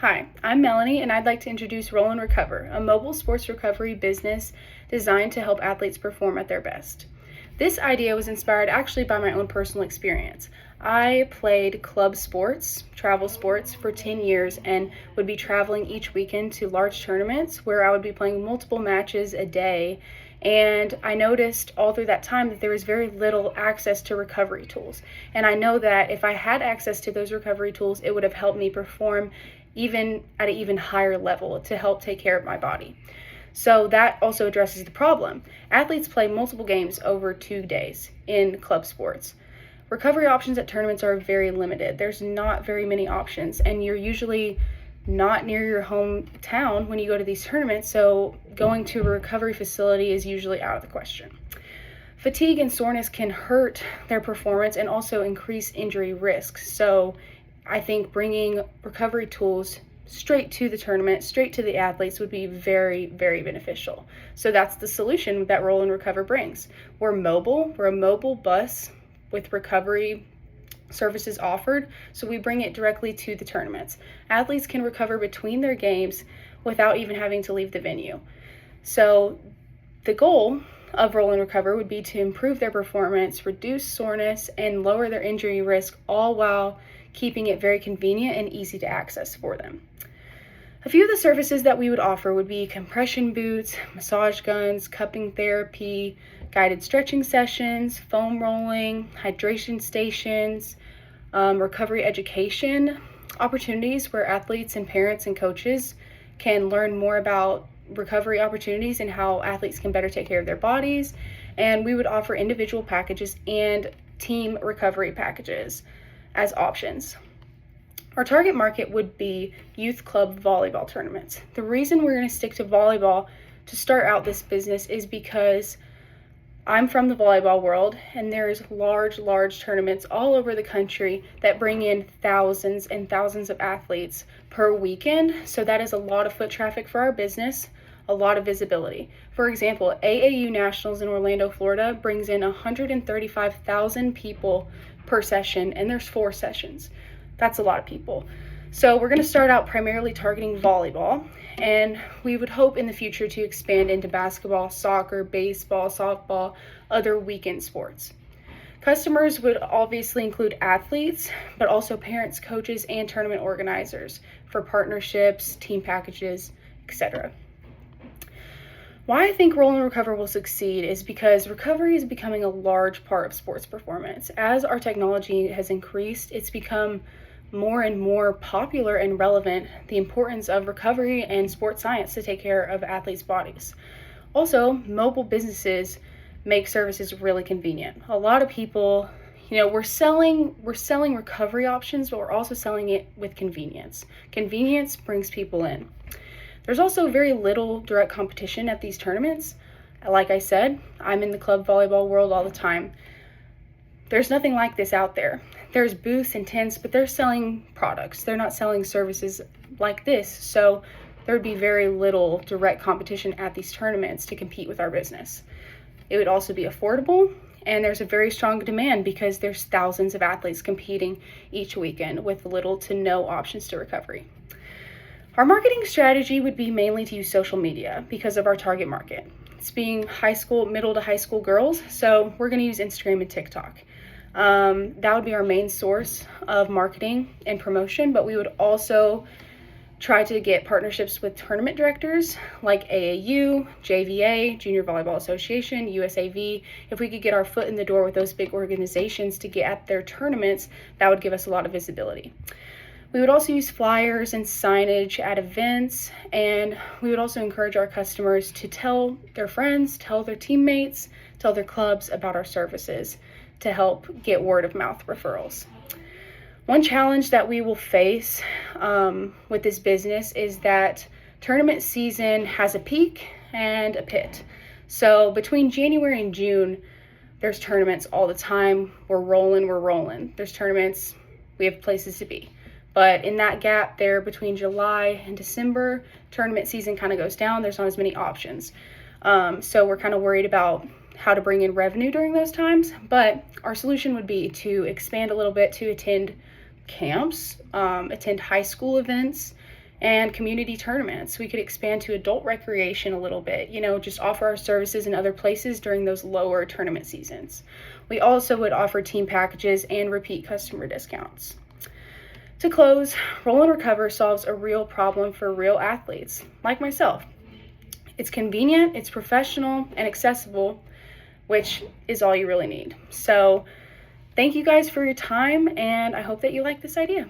Hi, I'm Melanie, and I'd like to introduce Roll and Recover, a mobile sports recovery business designed to help athletes perform at their best. This idea was inspired actually by my own personal experience. I played club sports, travel sports, for 10 years and would be traveling each weekend to large tournaments where I would be playing multiple matches a day. And I noticed all through that time that there was very little access to recovery tools. And I know that if I had access to those recovery tools, it would have helped me perform even at an even higher level to help take care of my body. So that also addresses the problem. Athletes play multiple games over 2 days in club sports. Recovery options at tournaments are very limited. There's not very many options, and you're usually not near your hometown when you go to these tournaments, so going to a recovery facility is usually out of the question. Fatigue and soreness can hurt their performance and also increase injury risks. So I think bringing recovery tools straight to the tournament, straight to the athletes would be very, very beneficial. So that's the solution that Roll and Recover brings. We're a mobile bus with recovery services offered, so we bring it directly to the tournaments. Athletes can recover between their games without even having to leave the venue. So the goal of Roll and Recover would be to improve their performance, reduce soreness, and lower their injury risk, all while keeping it very convenient and easy to access for them. A few of the services that we would offer would be compression boots, massage guns, cupping therapy, guided stretching sessions, foam rolling, hydration stations, recovery education opportunities where athletes and parents and coaches can learn more about recovery opportunities and how athletes can better take care of their bodies. And we would offer individual packages and team recovery packages as options. Our target market would be youth club volleyball tournaments. The reason we're going to stick to volleyball to start out this business is because I'm from the volleyball world, and there's large tournaments all over the country that bring in thousands and thousands of athletes per weekend. So that is a lot of foot traffic for our business, a lot of visibility. For example, AAU Nationals in Orlando, Florida brings in 135,000 people per session, and there's 4 sessions. That's a lot of people. So we're going to start out primarily targeting volleyball, and we would hope in the future to expand into basketball, soccer, baseball, softball, other weekend sports. Customers would obviously include athletes, but also parents, coaches, and tournament organizers for partnerships, team packages, etc. Why I think Roll and Recover will succeed is because recovery is becoming a large part of sports performance. As our technology has increased, it's become more and more popular and relevant, the importance of recovery and sports science to take care of athletes' bodies. Also, mobile businesses make services really convenient. A lot of people, we're selling recovery options, but we're also selling it with convenience. Convenience brings people in. There's also very little direct competition at these tournaments. Like I said, I'm in the club volleyball world all the time. There's nothing like this out there. There's booths and tents, but they're selling products. They're not selling services like this. So there would be very little direct competition at these tournaments to compete with our business. It would also be affordable, and there's a very strong demand because there's thousands of athletes competing each weekend with little to no options to recovery. Our marketing strategy would be mainly to use social media because of our target market. It's being middle to high school girls, so we're going to use Instagram and TikTok. That would be our main source of marketing and promotion, but we would also try to get partnerships with tournament directors like AAU, JVA, Junior Volleyball Association, USAV. If we could get our foot in the door with those big organizations to get at their tournaments, that would give us a lot of visibility. We would also use flyers and signage at events, and we would also encourage our customers to tell their friends, tell their teammates, tell their clubs about our services to help get word of mouth referrals. One challenge that we will face with this business is that tournament season has a peak and a pit. So between January and June, there's tournaments all the time. We're rolling. There's tournaments, we have places to be. But in that gap there between July and December, tournament season kind of goes down. There's not as many options. So we're kind of worried about how to bring in revenue during those times. But our solution would be to expand a little bit to attend camps, attend high school events, and community tournaments. We could expand to adult recreation a little bit, just offer our services in other places during those lower tournament seasons. We also would offer team packages and repeat customer discounts. To close, Roll and Recover solves a real problem for real athletes, like myself. It's convenient, it's professional, and accessible, which is all you really need. So thank you guys for your time, and I hope that you like this idea.